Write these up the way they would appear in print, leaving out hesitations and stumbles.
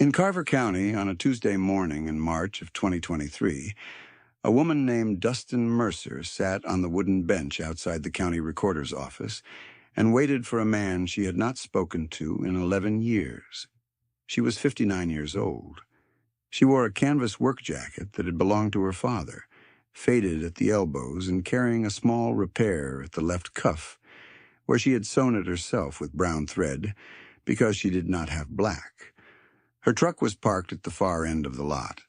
In Carver County, on a Tuesday morning in March of 2023, a woman named Dustin Mercer sat on the wooden bench outside the county recorder's office and waited for a man she had not spoken to in 11 years. She was 59 years old. She wore a canvas work jacket that had belonged to her father, faded at the elbows and carrying a small repair at the left cuff, where she had sewn it herself with brown thread because she did not have black. Her truck was parked at the far end of the lot,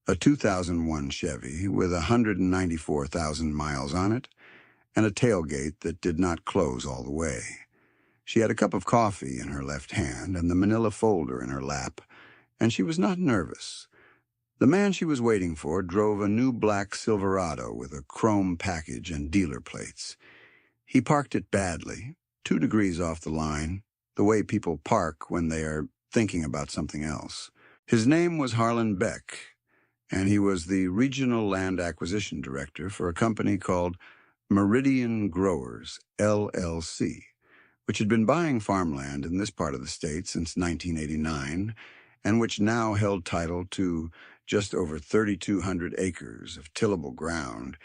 a 2001 Chevy with 194,000 miles on it and a tailgate that did not close all the way. She had a cup of coffee in her left hand and the manila folder in her lap, and she was not nervous. The man she was waiting for drove a new black Silverado with a chrome package and dealer plates. He parked it badly, 2 degrees off the line, the way people park when they are thinking about something else. His name was Harlan Beck, and he was the Regional Land Acquisition Director for a company called Meridian Growers, LLC, which had been buying farmland in this part of the state since 1989, and which now held title to just over 3,200 acres of tillable ground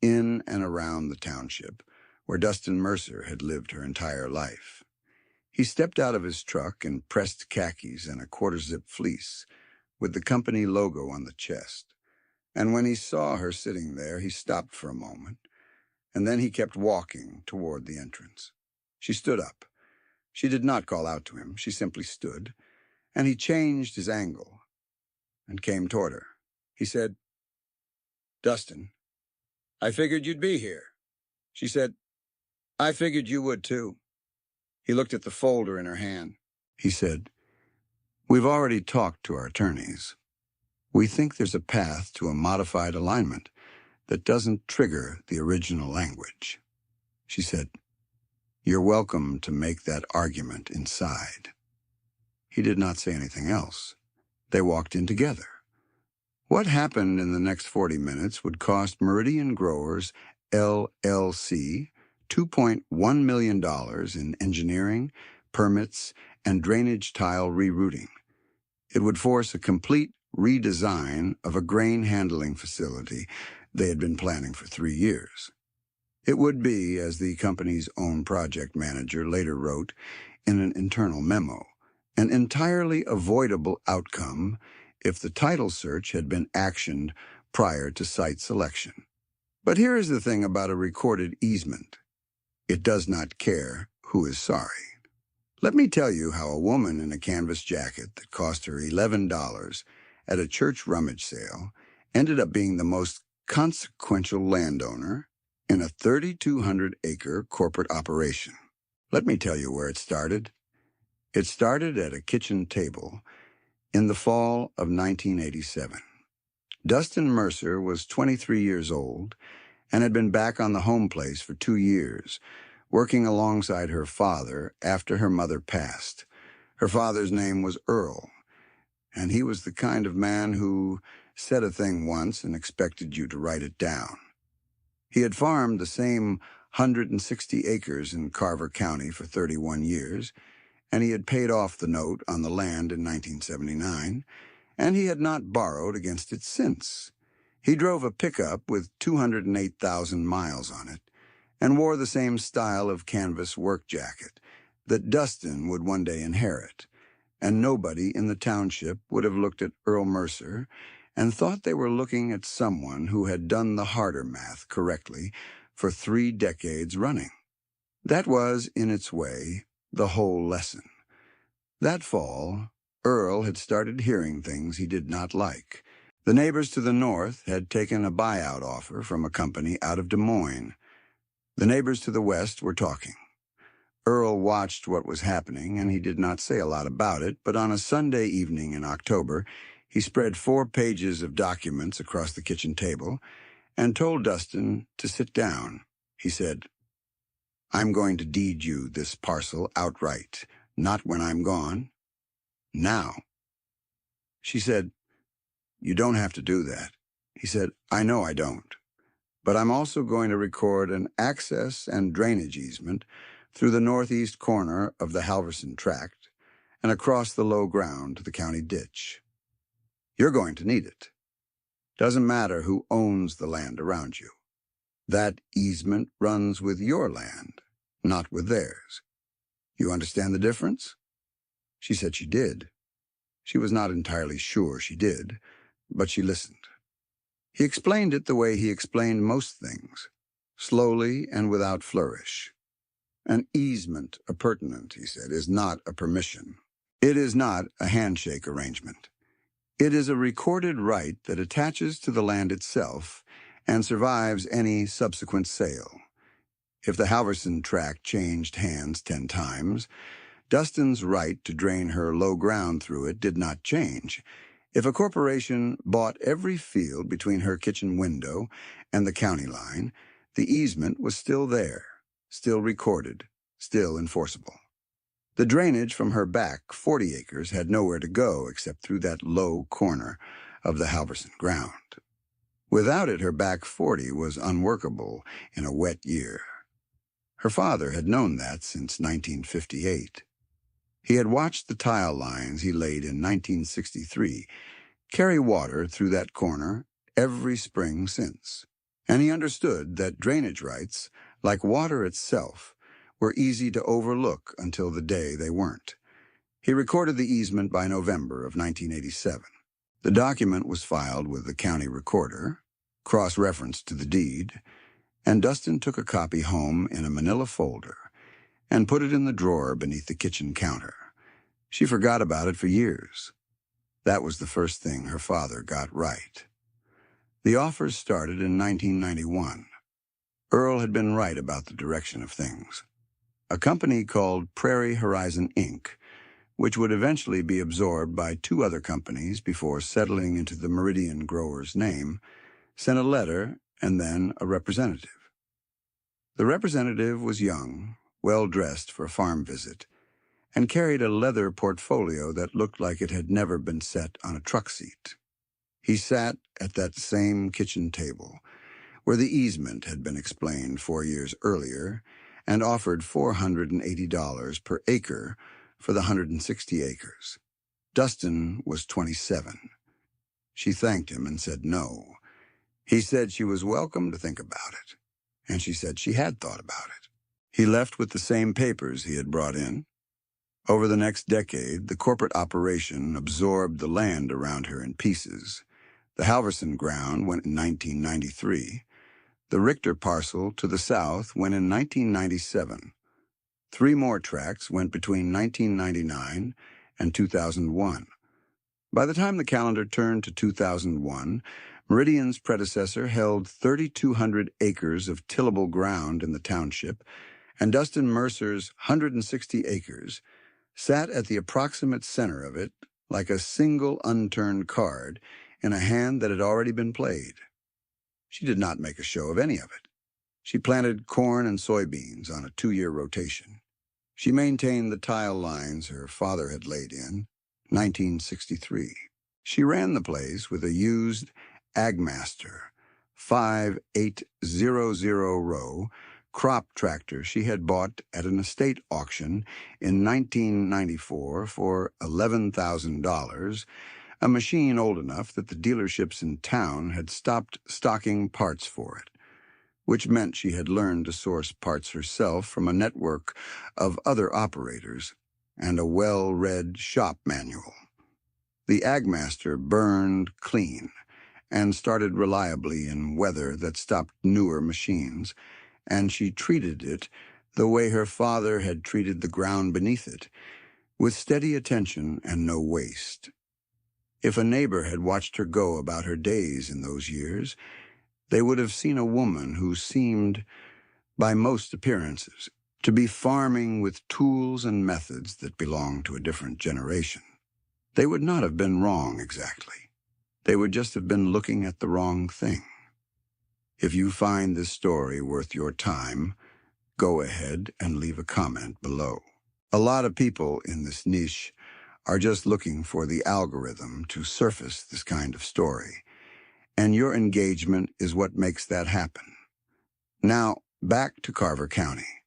in and around the township, where Dustin Mercer had lived her entire life. He stepped out of his truck in pressed khakis and a quarter-zip fleece, with the company logo on the chest. And when he saw her sitting there, he stopped for a moment, and then he kept walking toward the entrance. She stood up. She did not call out to him. She simply stood, and he changed his angle and came toward her. He said, "Dustin, I figured you'd be here." She said, "I figured you would too." He looked at the folder in her hand. He said, "We've already talked to our attorneys. We think there's a path to a modified alignment that doesn't trigger the original language." She said, "You're welcome to make that argument inside." He did not say anything else. They walked in together. What happened in the next 40 minutes would cost Meridian Growers, LLC, $2.1 million in engineering, permits, and drainage tile rerouting. It would force a complete redesign of a grain handling facility they had been planning for 3 years. It would be, as the company's own project manager later wrote in an internal memo, an entirely avoidable outcome if the title search had been actioned prior to site selection. But here is the thing about a recorded easement. It does not care who is sorry. Let me tell you how a woman in a canvas jacket that cost her $11 at a church rummage sale ended up being the most consequential landowner in a 3,200-acre corporate operation. Let me tell you where it started. It started at a kitchen table in the fall of 1987. Dustin Mercer was 23 years old and had been back on the home place for 2 years, working alongside her father after her mother passed. Her father's name was Earl, and he was the kind of man who said a thing once and expected you to write it down. He had farmed the same 160 acres in Carver County for 31 years, and he had paid off the note on the land in 1979, and he had not borrowed against it since. He drove a pickup with 208,000 miles on it, and wore the same style of canvas work jacket that Dustin would one day inherit, and nobody in the township would have looked at Earl Mercer and thought they were looking at someone who had done the harder math correctly for 3 decades running. That was, in its way, the whole lesson. That fall, Earl had started hearing things he did not like. The neighbors to the north had taken a buyout offer from a company out of Des Moines. The neighbors to the west were talking. Earl watched what was happening, and he did not say a lot about it, but on a Sunday evening in October, he spread 4 pages of documents across the kitchen table and told Dustin to sit down. He said, "I'm going to deed you this parcel outright, not when I'm gone. Now." She said, "You don't have to do that." He said, "I know I don't. But I'm also going to record an access and drainage easement through the northeast corner of the Halverson tract, and across the low ground to the county ditch. You're going to need it. Doesn't matter who owns the land around you. That easement runs with your land, not with theirs. You understand the difference? She said she did. She was not entirely sure she did, but she listened. He explained it the way he explained most things, slowly and without flourish. An easement, a pertinent, he said, is not a permission. It is not a handshake arrangement. It is a recorded right that attaches to the land itself and survives any subsequent sale. If the Halverson tract changed hands 10 times, Dustin's right to drain her low ground through it did not change. If a corporation bought every field between her kitchen window and the county line, the easement was still there, still recorded, still enforceable. The drainage from her back 40 acres had nowhere to go except through that low corner of the Halverson ground. Without it, her back 40 was unworkable in a wet year. Her father had known that since 1958. He had watched the tile lines he laid in 1963 carry water through that corner every spring since, and he understood that drainage rights, like water itself, were easy to overlook until the day they weren't. He recorded the easement by November of 1987. The document was filed with the county recorder, cross-referenced to the deed, and Dustin took a copy home in a manila folder and put it in the drawer beneath the kitchen counter. She forgot about it for years. That was the first thing her father got right. The offers started in 1991. Earl had been right about the direction of things. A company called Prairie Horizon, Inc., which would eventually be absorbed by 2 other companies before settling into the Meridian Grower's name, sent a letter and then a representative. The representative was young, well-dressed for a farm visit, and carried a leather portfolio that looked like it had never been set on a truck seat. He sat at that same kitchen table, where the easement had been explained 4 years earlier, and offered $480 per acre for the 160 acres. Dustin was 27. She thanked him and said no. He said she was welcome to think about it, and she said she had thought about it. He left with the same papers he had brought in. Over the next decade, the corporate operation absorbed the land around her in pieces. The Halverson ground went in 1993. The Richter parcel to the south went in 1997. 3 more tracts went between 1999 and 2001. By the time the calendar turned to 2001, Meridian's predecessor held 3,200 acres of tillable ground in the township, and Dustin Mercer's 160 acres sat at the approximate center of it like a single unturned card in a hand that had already been played. She did not make a show of any of it. She planted corn and soybeans on a 2-year rotation. She maintained the tile lines her father had laid in 1963. She ran the place with a used Agmaster 5800 crop tractor she had bought at an estate auction in 1994 for $11,000, a machine old enough that the dealerships in town had stopped stocking parts for it, which meant she had learned to source parts herself from a network of other operators and a well-read shop manual. The Agmaster burned clean and started reliably in weather that stopped newer machines, and she treated it the way her father had treated the ground beneath it, with steady attention and no waste. If a neighbor had watched her go about her days in those years, they would have seen a woman who seemed, by most appearances, to be farming with tools and methods that belonged to a different generation. They would not have been wrong exactly. They would just have been looking at the wrong thing. If you find this story worth your time, go ahead and leave a comment below. A lot of people in this niche are just looking for the algorithm to surface this kind of story, and your engagement is what makes that happen. Now, back to Carver County.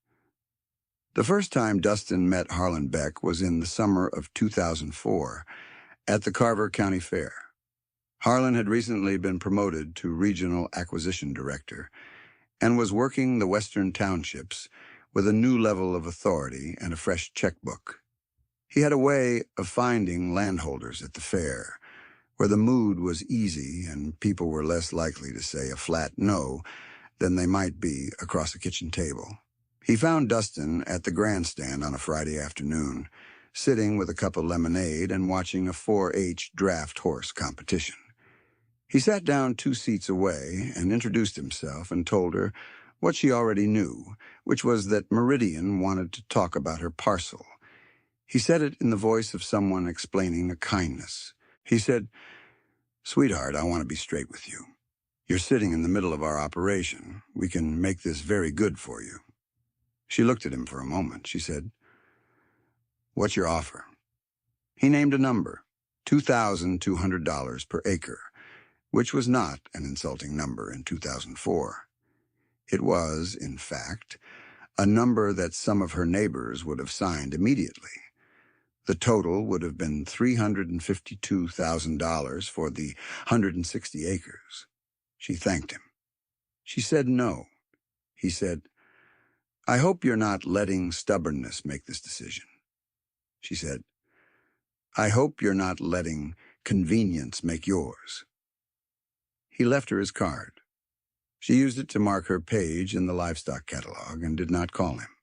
The first time Dustin met Harlan Beck was in the summer of 2004 at the Carver County Fair. Harlan had recently been promoted to Regional Acquisition Director and was working the Western Townships with a new level of authority and a fresh checkbook. He had a way of finding landholders at the fair, where the mood was easy and people were less likely to say a flat no than they might be across a kitchen table. He found Dustin at the grandstand on a Friday afternoon, sitting with a cup of lemonade and watching a 4-H draft horse competition. He sat down 2 seats away and introduced himself and told her what she already knew, which was that Meridian wanted to talk about her parcel. He said it in the voice of someone explaining a kindness. He said, "Sweetheart, I want to be straight with you. You're sitting in the middle of our operation. We can make this very good for you." She looked at him for a moment. She said, "What's your offer?" He named a number, $2,200 per acre, which was not an insulting number in 2004. It was, in fact, a number that some of her neighbors would have signed immediately. The total would have been $352,000 for the 160 acres. She thanked him. She said no. He said, "I hope you're not letting stubbornness make this decision." She said, "I hope you're not letting convenience make yours." He left her his card. She used it to mark her page in the livestock catalog and did not call him.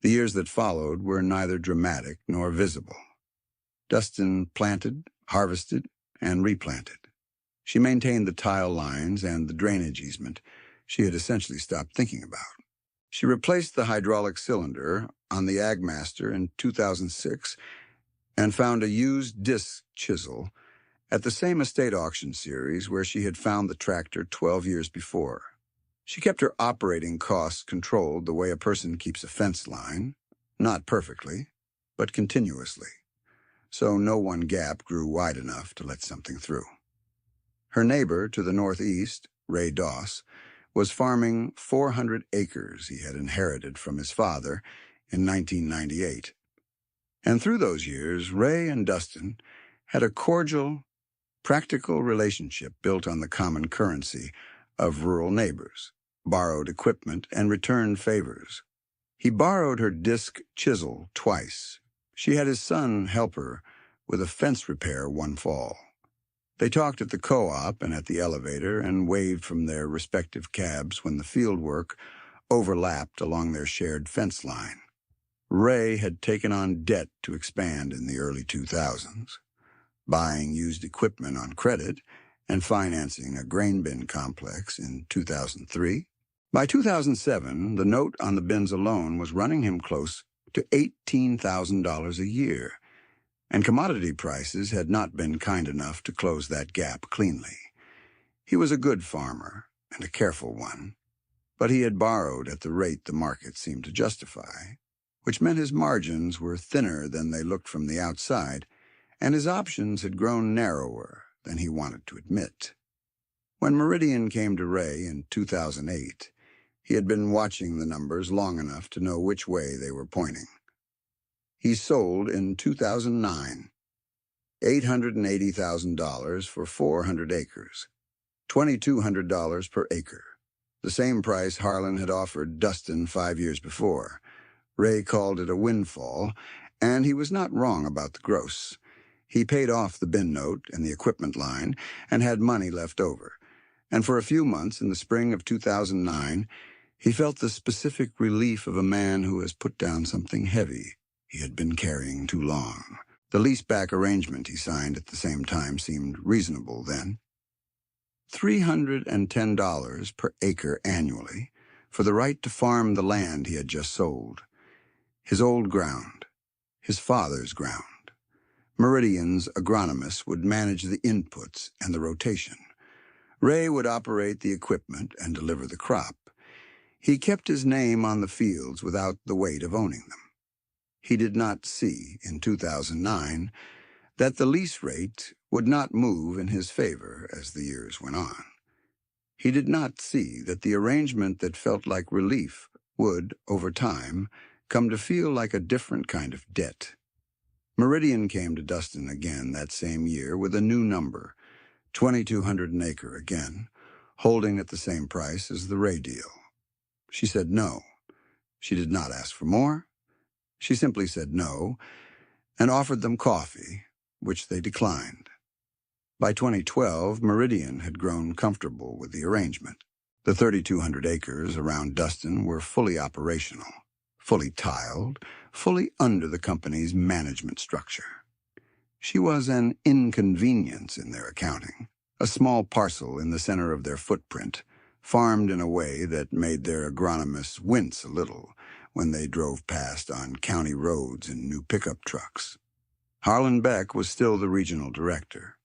The years that followed were neither dramatic nor visible. Dustin planted, harvested, and replanted. She maintained the tile lines and the drainage easement she had essentially stopped thinking about. She replaced the hydraulic cylinder on the Agmaster in 2006 and found a used disc chisel at the same estate auction series where she had found the tractor 12 years before. She kept her operating costs controlled the way a person keeps a fence line, not perfectly, but continuously, so no one gap grew wide enough to let something through. Her neighbor to the northeast, Ray Doss, was farming 400 acres he had inherited from his father in 1998. And through those years, Ray and Dustin had a cordial, practical relationship built on the common currency of rural neighbors, borrowed equipment, and returned favors. He borrowed her disc chisel twice. She had his son help her with a fence repair one fall. They talked at the co-op and at the elevator and waved from their respective cabs when the field work overlapped along their shared fence line. Ray had taken on debt to expand in the early 2000s, buying used equipment on credit and financing a grain bin complex in 2003. By 2007, the note on the bins alone was running him close to $18,000 a year, and commodity prices had not been kind enough to close that gap cleanly. He was a good farmer and a careful one, but he had borrowed at the rate the market seemed to justify, which meant his margins were thinner than they looked from the outside, and his options had grown narrower than he wanted to admit. When Meridian came to Ray in 2008, he had been watching the numbers long enough to know which way they were pointing. He sold in 2009, $880,000 for 400 acres, $2,200 per acre, the same price Harlan had offered Dustin 5 years before. Ray called it a windfall, and he was not wrong about the gross. He paid off the bin note and the equipment line and had money left over, and for a few months in the spring of 2009, he felt the specific relief of a man who has put down something heavy he had been carrying too long. The leaseback arrangement he signed at the same time seemed reasonable then. $310 per acre annually for the right to farm the land he had just sold. His old ground, his father's ground. Meridian's agronomists would manage the inputs and the rotation. Ray would operate the equipment and deliver the crop. He kept his name on the fields without the weight of owning them. He did not see, in 2009, that the lease rate would not move in his favor as the years went on. He did not see that the arrangement that felt like relief would, over time, come to feel like a different kind of debt. Meridian came to Dustin again that same year with a new number, 2,200 an acre again, holding at the same price as the Ray deal. She said no. She did not ask for more. She simply said no and offered them coffee, which they declined. By 2012, Meridian had grown comfortable with the arrangement. The 3,200 acres around Dustin were fully operational, fully tiled, fully under the company's management structure. She was an inconvenience in their accounting, a small parcel in the center of their footprint, farmed in a way that made their agronomists wince a little when they drove past on county roads in new pickup trucks. Harlan Beck was still the regional director,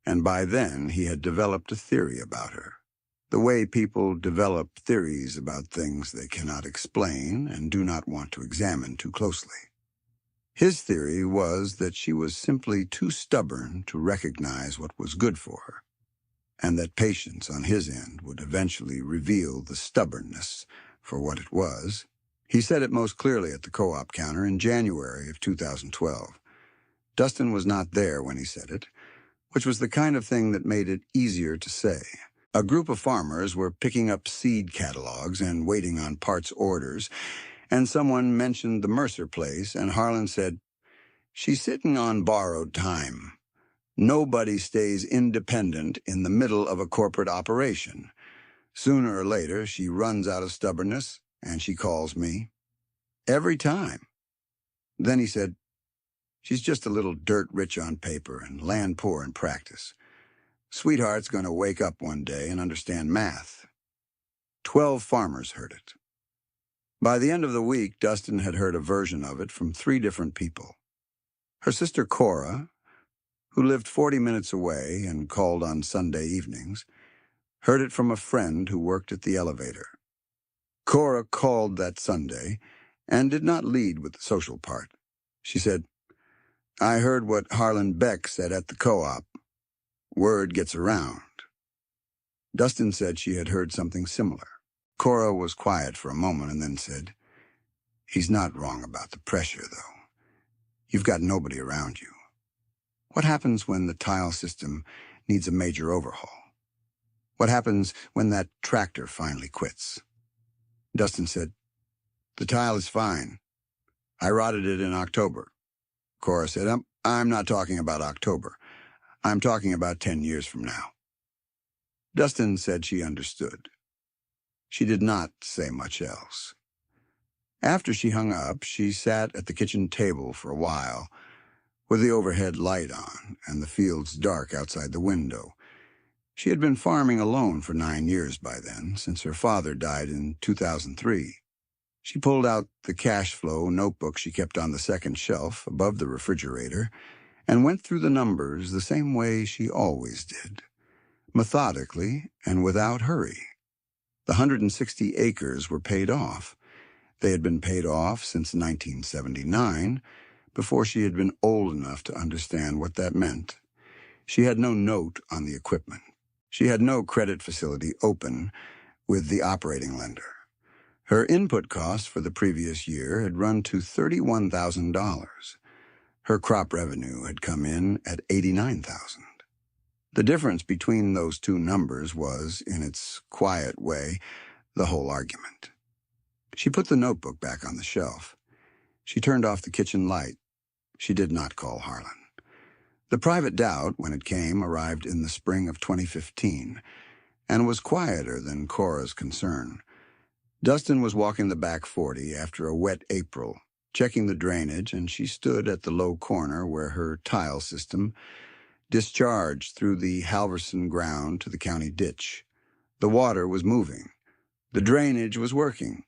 and by then he had developed a theory about her. The way people develop theories about things they cannot explain and do not want to examine too closely. His theory was that she was simply too stubborn to recognize what was good for her, and that patience on his end would eventually reveal the stubbornness for what it was. He said it most clearly at the co-op counter in January of 2012. Dustin was not there when he said it, which was the kind of thing that made it easier to say. A group of farmers were picking up seed catalogs and waiting on parts orders, and someone mentioned the Mercer place, and Harlan said, "She's sitting on borrowed time. Nobody stays independent in the middle of a corporate operation. Sooner or later, she runs out of stubbornness, and she calls me. Every time." Then he said, "She's just a little dirt-rich on paper and land-poor in practice. Sweetheart's going to wake up one day and understand math." 12 farmers heard it. By the end of the week, Dustin had heard a version of it from 3 different people. Her sister Cora, who lived 40 minutes away and called on Sunday evenings, heard it from a friend who worked at the elevator. Cora called that Sunday and did not lead with the social part. She said, "I heard what Harlan Beck said at the co-op. Word gets around." Dustin said she had heard something similar. Cora was quiet for a moment and then said, "He's not wrong about the pressure, though. You've got nobody around you. What happens when the tile system needs a major overhaul? What happens when that tractor finally quits?" Dustin said, "The tile is fine. I rotted it in October." Cora said, I'm not talking about October. I'm talking about 10 years from now." Dustin said she understood. She did not say much else. After she hung up, she sat at the kitchen table for a while, with the overhead light on and the fields dark outside the window. She had been farming alone for 9 years by then, since her father died in 2003. She pulled out the cash flow notebook she kept on the second shelf above the refrigerator and went through the numbers the same way she always did, methodically and without hurry. The 160 acres were paid off. They had been paid off since 1979, before she had been old enough to understand what that meant. She had no note on the equipment. She had no credit facility open with the operating lender. Her input costs for the previous year had run to $31,000. Her crop revenue had come in at $89,000. The difference between those two numbers was, in its quiet way, the whole argument. She put the notebook back on the shelf. She turned off the kitchen light. She did not call Harlan. The private doubt, when it came, arrived in the spring of 2015, and was quieter than Cora's concern. Dustin was walking the back 40 after a wet April, checking the drainage, and she stood at the low corner where her tile system discharged through the Halverson ground to the county ditch. The water was moving. The drainage was working.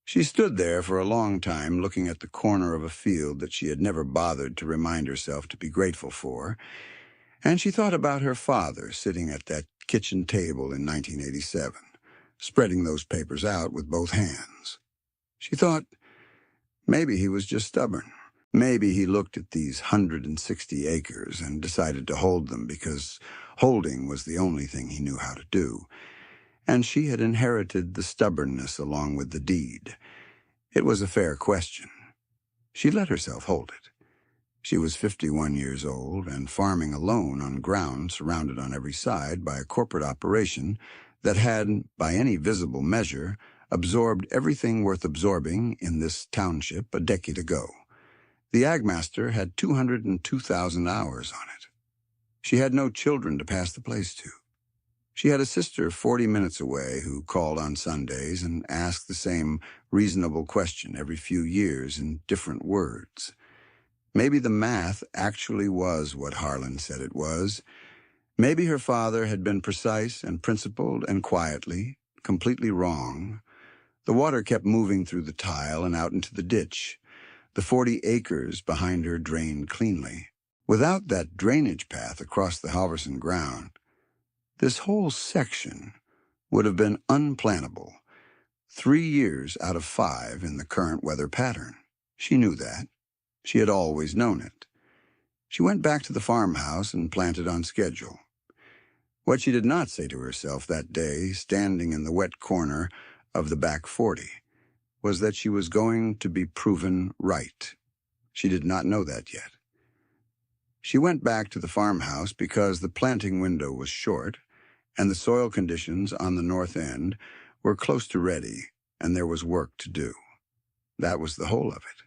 She stood there for a long time looking at the corner of a field that she had never bothered to remind herself to be grateful for, and she thought about her father sitting at that kitchen table in 1987, spreading those papers out with both hands. She thought, maybe he was just stubborn. Maybe he looked at these 160 acres and decided to hold them because holding was the only thing he knew how to do, and she had inherited the stubbornness along with the deed. It was a fair question. She let herself hold it. She was 51 years old and farming alone on ground surrounded on every side by a corporate operation that had, by any visible measure, absorbed everything worth absorbing in this township a decade ago. The Agmaster had 202,000 hours on it. She had no children to pass the place to. She had a sister 40 minutes away who called on Sundays and asked the same reasonable question every few years in different words. Maybe the math actually was what Harlan said it was. Maybe her father had been precise and principled and quietly, completely wrong. The water kept moving through the tile and out into the ditch. The 40 acres behind her drained cleanly. Without that drainage path across the Halverson ground, this whole section would have been unplantable, 3 years out of 5 in the current weather pattern. She knew that. She had always known it. She went back to the farmhouse and planted on schedule. What she did not say to herself that day, standing in the wet corner of the back 40, was that she was going to be proven right. She did not know that yet. She went back to the farmhouse because the planting window was short, and the soil conditions on the north end were close to ready, and there was work to do. That was the whole of it.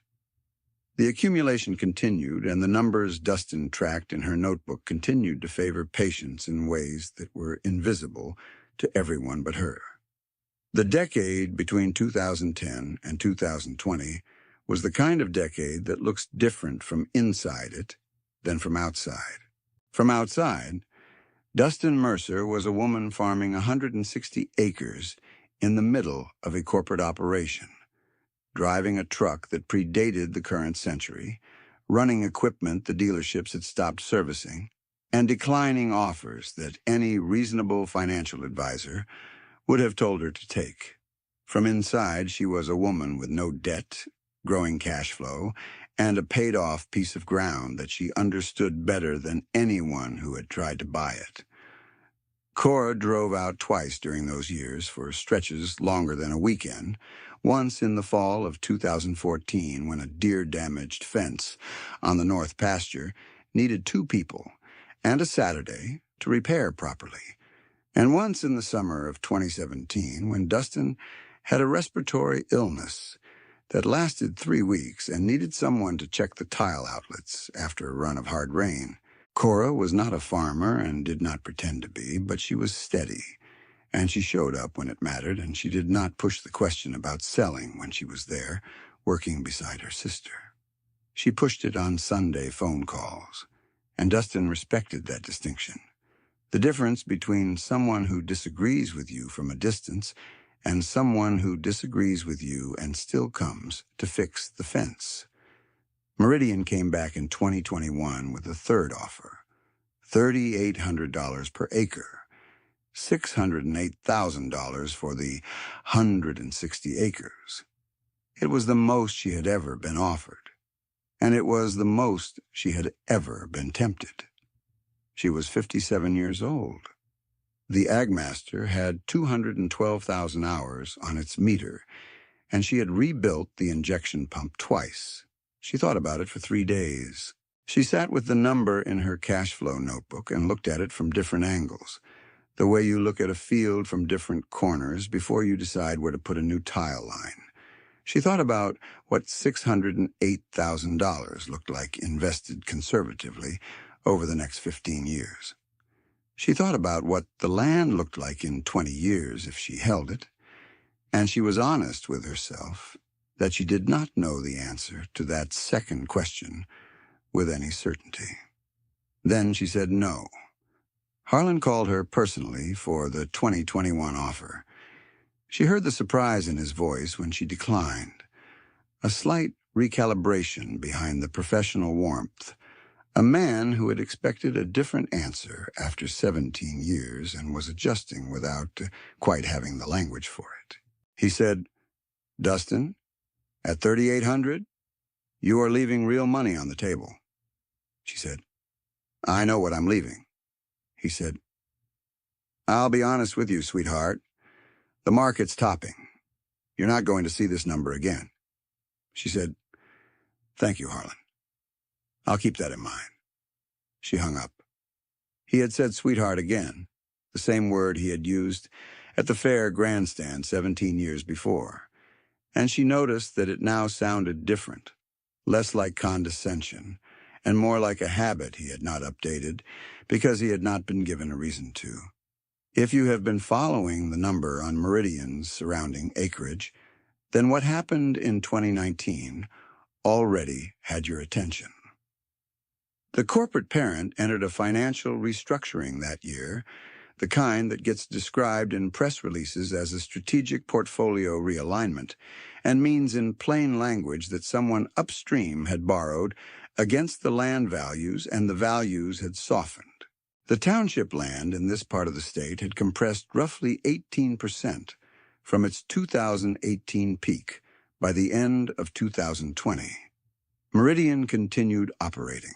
The accumulation continued, and the numbers Dustin tracked in her notebook continued to favor patience in ways that were invisible to everyone but her. The decade between 2010 and 2020 was the kind of decade that looks different from inside it than from outside. From outside, Dustin Mercer was a woman farming 160 acres in the middle of a corporate operation, driving a truck that predated the current century, running equipment the dealerships had stopped servicing, and declining offers that any reasonable financial advisor would have told her to take. From inside, she was a woman with no debt, growing cash flow, and a paid-off piece of ground that she understood better than anyone who had tried to buy it. Cora drove out twice during those years for stretches longer than a weekend, once in the fall of 2014 when a deer-damaged fence on the north pasture needed 2 people, and a Saturday to repair properly, and once in the summer of 2017 when Dustin had a respiratory illness that lasted 3 weeks and needed someone to check the tile outlets after a run of hard rain. Cora was not a farmer and did not pretend to be, but she was steady, and she showed up when it mattered, and she did not push the question about selling when she was there, working beside her sister. She pushed it on Sunday phone calls, and Dustin respected that distinction. The difference between someone who disagrees with you from a distance and someone who disagrees with you and still comes to fix the fence. Meridian came back in 2021 with a third offer, $3,800 per acre, $608,000 for the 160 acres. It was the most she had ever been offered, and it was the most she had ever been tempted. She was 57 years old. The Agmaster had 212,000 hours on its meter, and she had rebuilt the injection pump twice. She thought about it for 3 days. She sat with the number in her cash flow notebook and looked at it from different angles, the way you look at a field from different corners before you decide where to put a new tile line. She thought about what $608,000 looked like invested conservatively over the next 15 years. She thought about what the land looked like in 20 years if she held it, and she was honest with herself that she did not know the answer to that second question with any certainty. Then she said no. Harlan called her personally for the 2021 offer. She heard the surprise in his voice when she declined, a slight recalibration behind the professional warmth, a man who had expected a different answer after 17 years and was adjusting without quite having the language for it. He said, "Dustin, at 3,800, you are leaving real money on the table." She said, "I know what I'm leaving." He said, "I'll be honest with you, sweetheart. The market's topping. You're not going to see this number again." She said, "Thank you, Harlan. I'll keep that in mind." She hung up. He had said sweetheart again, the same word he had used at the fair grandstand 17 years before, and she noticed that it now sounded different, less like condescension, and more like a habit he had not updated because he had not been given a reason to. If you have been following the number on meridians surrounding acreage, then what happened in 2019 already had your attention. The corporate parent entered a financial restructuring that year, the kind that gets described in press releases as a strategic portfolio realignment, and means in plain language that someone upstream had borrowed against the land values and the values had softened. The township land in this part of the state had compressed roughly 18% from its 2018 peak by the end of 2020. Meridian continued operating,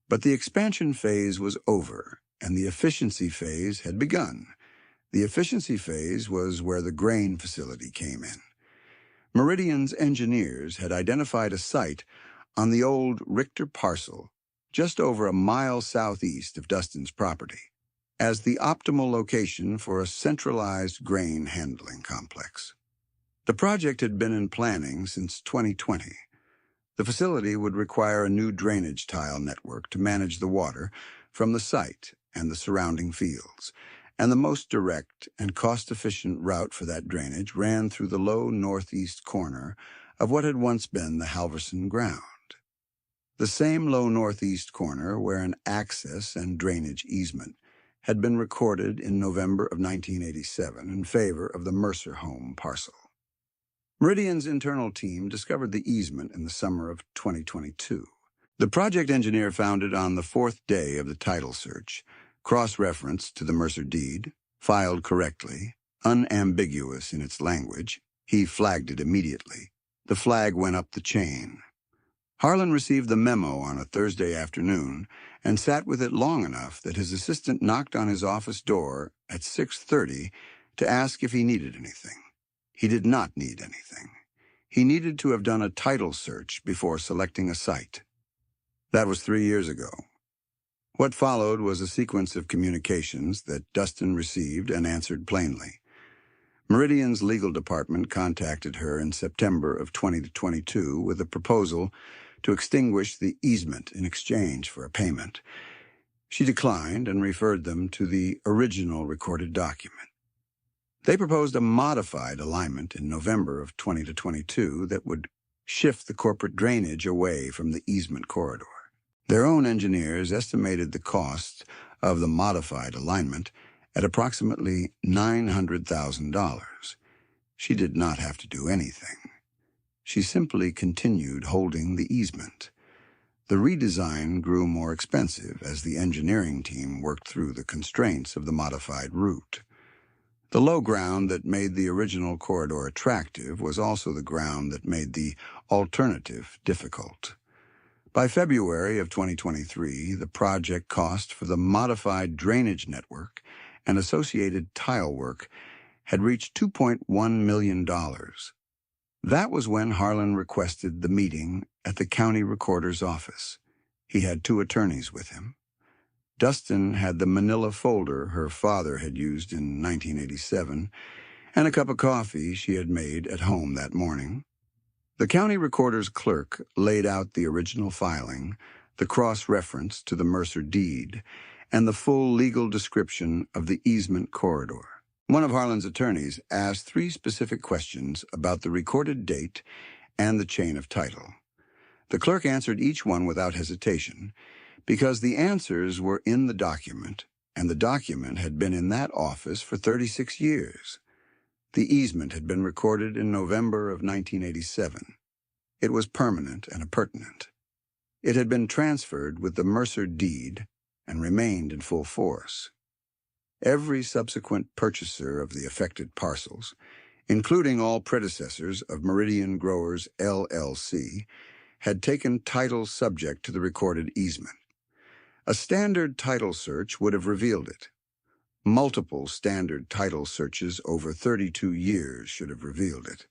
but the expansion phase was over and the efficiency phase had begun. The efficiency phase was where the grain facility came in. Meridian's engineers had identified a site on the old Richter parcel, just over a mile southeast of Dustin's property, as the optimal location for a centralized grain handling complex. The project had been in planning since 2020. The facility would require a new drainage tile network to manage the water from the site and the surrounding fields, and the most direct and cost-efficient route for that drainage ran through the low northeast corner of what had once been the Halverson ground. The same low northeast corner where an access and drainage easement had been recorded in November of 1987 in favor of the Mercer home parcel. Meridian's internal team discovered the easement in the summer of 2022. The project engineer found it on the fourth day of the title search, cross-referenced to the Mercer deed, filed correctly, unambiguous in its language. He flagged it immediately. The flag went up the chain. Harlan received the memo on a Thursday afternoon and sat with it long enough that his assistant knocked on his office door at 6:30 to ask if he needed anything. He did not need anything. He needed to have done a title search before selecting a site. That was 3 years ago. What followed was a sequence of communications that Dustin received and answered plainly. Meridian's legal department contacted her in September of 2022 with a proposal to extinguish the easement in exchange for a payment. She declined and referred them to the original recorded document. They proposed a modified alignment in November of 2022 that would shift the corporate drainage away from the easement corridor. Their own engineers estimated the cost of the modified alignment at approximately $900,000. She did not have to do anything. She simply continued holding the easement. The redesign grew more expensive as the engineering team worked through the constraints of the modified route. The low ground that made the original corridor attractive was also the ground that made the alternative difficult. By February of 2023, the project cost for the modified drainage network and associated tile work had reached $2.1 million. That was when Harlan requested the meeting at the county recorder's office. He had 2 attorneys with him. Dustin had the manila folder her father had used in 1987 and a cup of coffee she had made at home that morning. The county recorder's clerk laid out the original filing, the cross-reference to the Mercer deed, and the full legal description of the easement corridor. One of Harlan's attorneys asked 3 specific questions about the recorded date and the chain of title. The clerk answered each one without hesitation, because the answers were in the document, and the document had been in that office for 36 years. The easement had been recorded in November of 1987. It was permanent and appurtenant. It had been transferred with the Mercer deed and remained in full force. Every subsequent purchaser of the affected parcels, including all predecessors of Meridian Growers LLC, had taken title subject to the recorded easement. A standard title search would have revealed it. Multiple standard title searches over 32 years should have revealed it.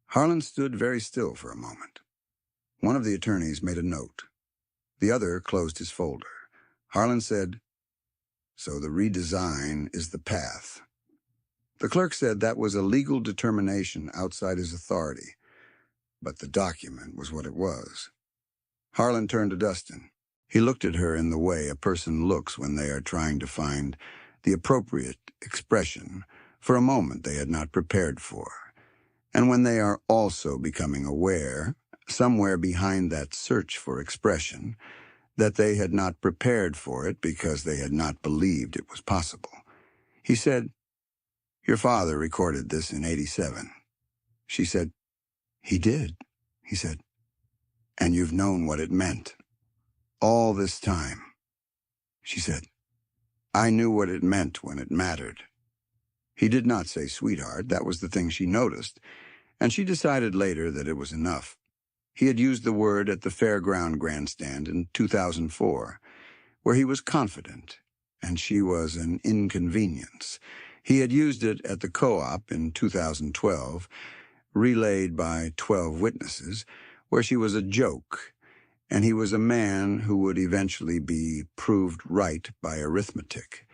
Harlan stood very still for a moment. One of the attorneys made a note. The other closed his folder. Harlan said, "So the redesign is the path." The clerk said that was a legal determination outside his authority, but the document was what it was. Harlan turned to Dustin. He looked at her in the way a person looks when they are trying to find the appropriate expression for a moment they had not prepared for, and when they are also becoming aware, somewhere behind that search for expression, that they had not prepared for it because they had not believed it was possible. He said, "Your father recorded this in '87. She said, "He did," he said, "and you've known what it meant all this time." She said, "I knew what it meant when it mattered." He did not say sweetheart. That was the thing she noticed, and she decided later that it was enough. He had used the word at the fairground grandstand in 2004, where he was confident, and she was an inconvenience. He had used it at the co-op in 2012, relayed by 12 witnesses, where she was a joke, and he was a man who would eventually be proved right by arithmetic.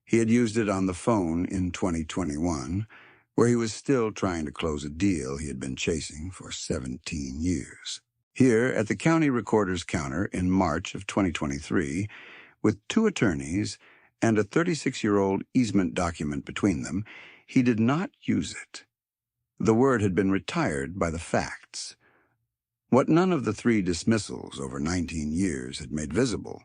He had used it on the phone in 2021, where he was still trying to close a deal he had been chasing for 17 years. Here, at the county recorder's counter in March of 2023, with 2 attorneys and a 36-year-old easement document between them, he did not use it. The word had been retired by the facts. What none of the 3 dismissals over 19 years had made visible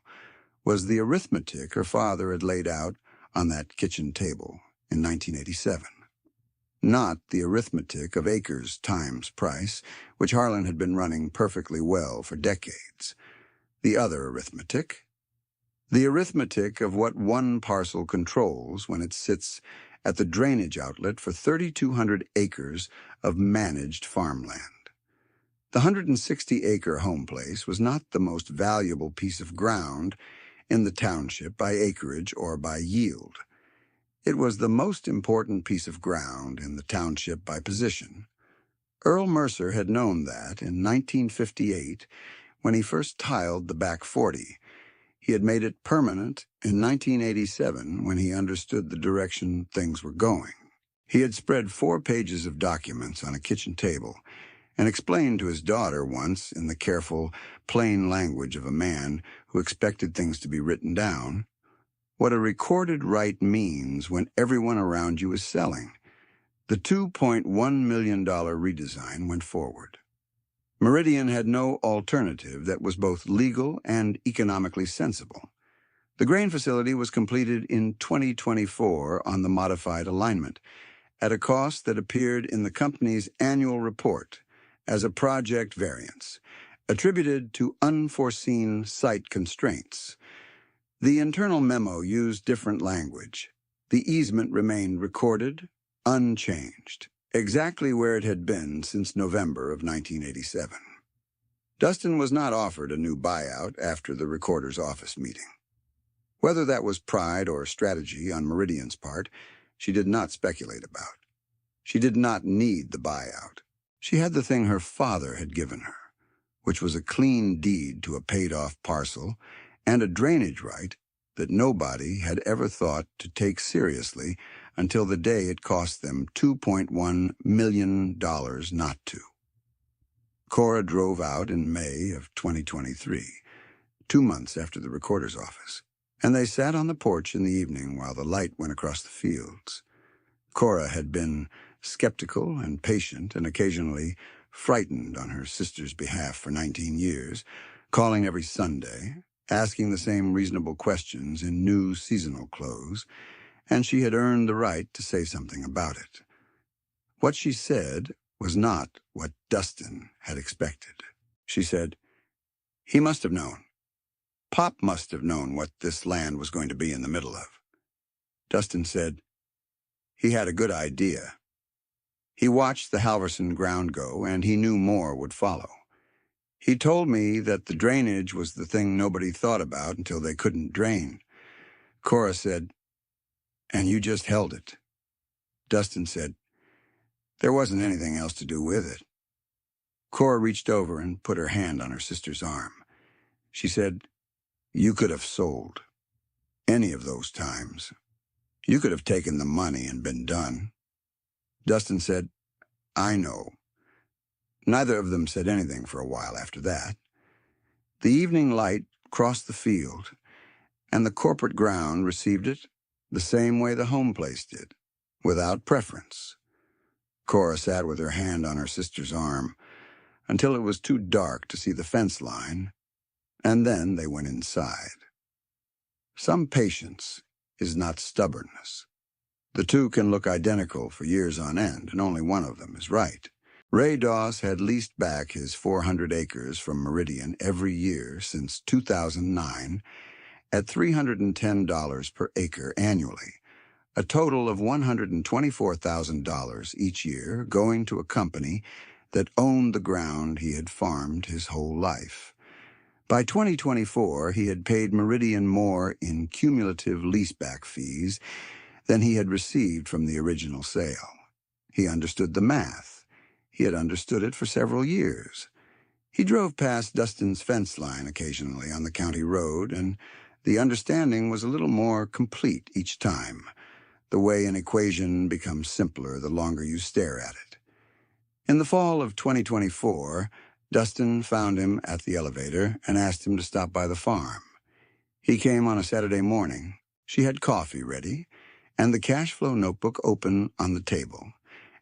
was the arithmetic her father had laid out on that kitchen table in 1987. Not the arithmetic of acres times price, which Harlan had been running perfectly well for decades. The other arithmetic. The arithmetic of what one parcel controls when it sits at the drainage outlet for 3,200 acres of managed farmland. The 160-acre home place was not the most valuable piece of ground in the township by acreage or by yield. It was the most important piece of ground in the township by position. Earl Mercer had known that in 1958 when he first tiled the back 40. He had made it permanent in 1987 when he understood the direction things were going. He had spread 4 pages of documents on a kitchen table and explained to his daughter once in the careful, plain language of a man who expected things to be written down, what a recorded right means when everyone around you is selling. The $2.1 million redesign went forward. Meridian had no alternative that was both legal and economically sensible. The grain facility was completed in 2024 on the modified alignment, at a cost that appeared in the company's annual report as a project variance, attributed to unforeseen site constraints. The internal memo used different language. The easement remained recorded, unchanged, exactly where it had been since November of 1987. Dustin was not offered a new buyout after the recorder's office meeting. Whether that was pride or strategy on Meridian's part, she did not speculate about. She did not need the buyout. She had the thing her father had given her, which was a clean deed to a paid-off parcel and a drainage right that nobody had ever thought to take seriously until the day it cost them $2.1 million not to. Cora drove out in May of 2023, 2 months after the recorder's office, and they sat on the porch in the evening while the light went across the fields. Cora had been skeptical and patient and occasionally frightened on her sister's behalf for 19 years, calling every Sunday, asking the same reasonable questions in new seasonal clothes, and she had earned the right to say something about it. What she said was not what Dustin had expected. She said, "He must have known. Pop must have known what this land was going to be in the middle of." Dustin said, "He had a good idea. He watched the Halverson ground go, and he knew more would follow. He told me that the drainage was the thing nobody thought about until they couldn't drain." Cora said, "And you just held it." Dustin said, "There wasn't anything else to do with it. Cora reached over and put her hand on her sister's arm. She said, "You could have sold. Any of those times. You could have taken the money and been done." Dustin said, "I know." Neither of them said anything for a while after that. The evening light crossed the field, and the corporate ground received it the same way the home place did, without preference. Cora sat with her hand on her sister's arm until it was too dark to see the fence line, and then they went inside. Some patience is not stubbornness. The two can look identical for years on end, and only one of them is right. Ray Doss had leased back his 400 acres from Meridian every year since 2009 at $310 per acre annually, a total of $124,000 each year going to a company that owned the ground he had farmed his whole life. By 2024, he had paid Meridian more in cumulative leaseback fees than he had received from the original sale. He understood the math. He had understood it for several years. He drove past Dustin's fence line occasionally on the county road, and the understanding was a little more complete each time, the way an equation becomes simpler the longer you stare at it. In the fall of 2024, Dustin found him at the elevator and asked him to stop by the farm. He came on a Saturday morning. She had coffee ready and the cash flow notebook open on the table,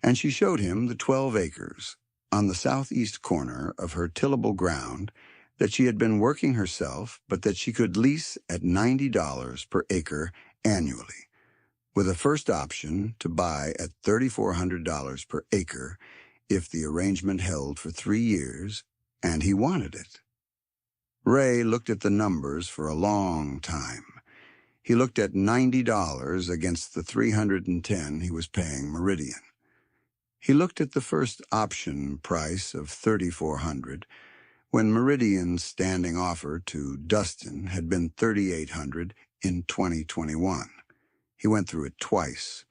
and she showed him the 12 acres on the southeast corner of her tillable ground that she had been working herself, but that she could lease at $90 per acre annually, with a first option to buy at $3,400 per acre if the arrangement held for 3 years, and he wanted it. Ray looked at the numbers for a long time. He looked at $90 against the $310 he was paying Meridian. He looked at the first option price of $3,400 when Meridian's standing offer to Dustin had been $3,800 in 2021. He went through it twice.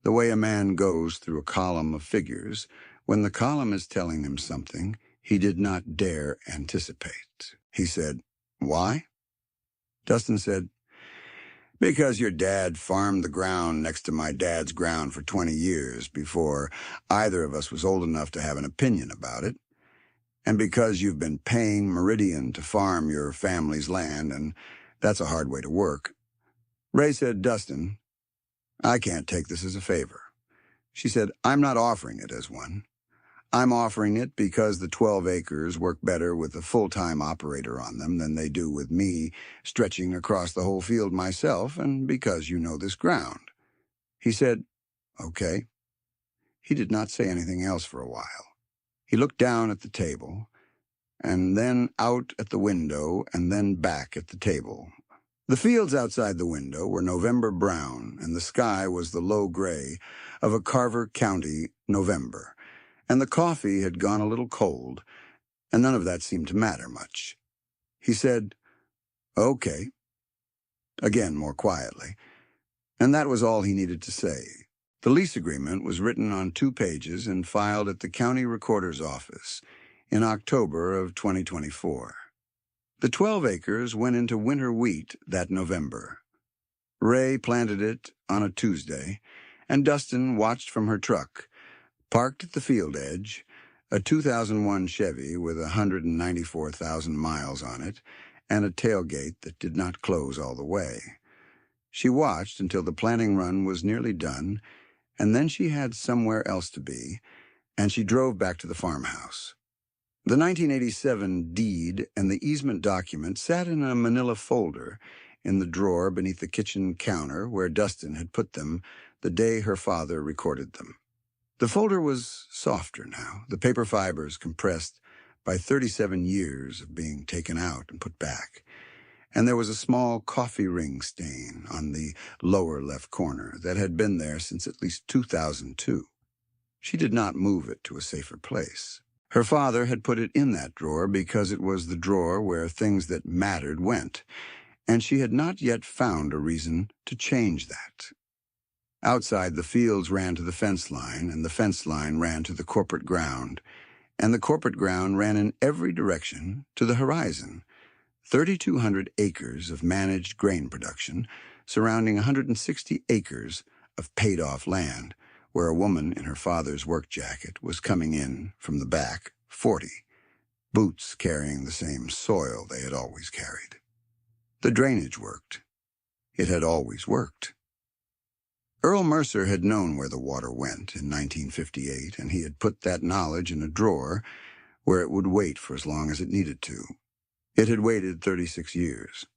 The way a man goes through a column of figures, when the column is telling him something he did not dare anticipate. He said, "Why?" Dustin said, "Because your dad farmed the ground next to my dad's ground for 20 years before either of us was old enough to have an opinion about it, and because you've been paying Meridian to farm your family's land, and that's a hard way to work." Ray said, "Dustin, I can't take this as a favor." She said, "I'm not offering it as one. I'm offering it because the 12 acres work better with a full-time operator on them than they do with me stretching across the whole field myself, and because you know this ground." He said, "Okay." He did not say anything else for a while. He looked down at the table, and then out at the window, and then back at the table. The fields outside the window were November brown, and the sky was the low gray of a Carver County November, and the coffee had gone a little cold, and none of that seemed to matter much. He said, "Okay," again more quietly, and that was all he needed to say. The lease agreement was written on 2 pages and filed at the county recorder's office in October of 2024. The 12 acres went into winter wheat that November. Ray planted it on a Tuesday, and Dustin watched from her truck, parked at the field edge, a 2001 Chevy with 194,000 miles on it, and a tailgate that did not close all the way. She watched until the planting run was nearly done, and then she had somewhere else to be, and she drove back to the farmhouse. The 1987 deed and the easement document sat in a manila folder in the drawer beneath the kitchen counter where Dustin had put them the day her father recorded them. The folder was softer now, the paper fibers compressed by 37 years of being taken out and put back, and there was a small coffee ring stain on the lower left corner that had been there since at least 2002. She did not move it to a safer place. Her father had put it in that drawer because it was the drawer where things that mattered went, and she had not yet found a reason to change that. Outside, the fields ran to the fence line, and the fence line ran to the corporate ground, and the corporate ground ran in every direction to the horizon. 3,200 acres of managed grain production, surrounding 160 acres of paid-off land, where a woman in her father's work jacket was coming in from the back, 40, boots carrying the same soil they had always carried. The drainage worked. It had always worked. Earl Mercer had known where the water went in 1958, and he had put that knowledge in a drawer where it would wait for as long as it needed to. It had waited 36 years.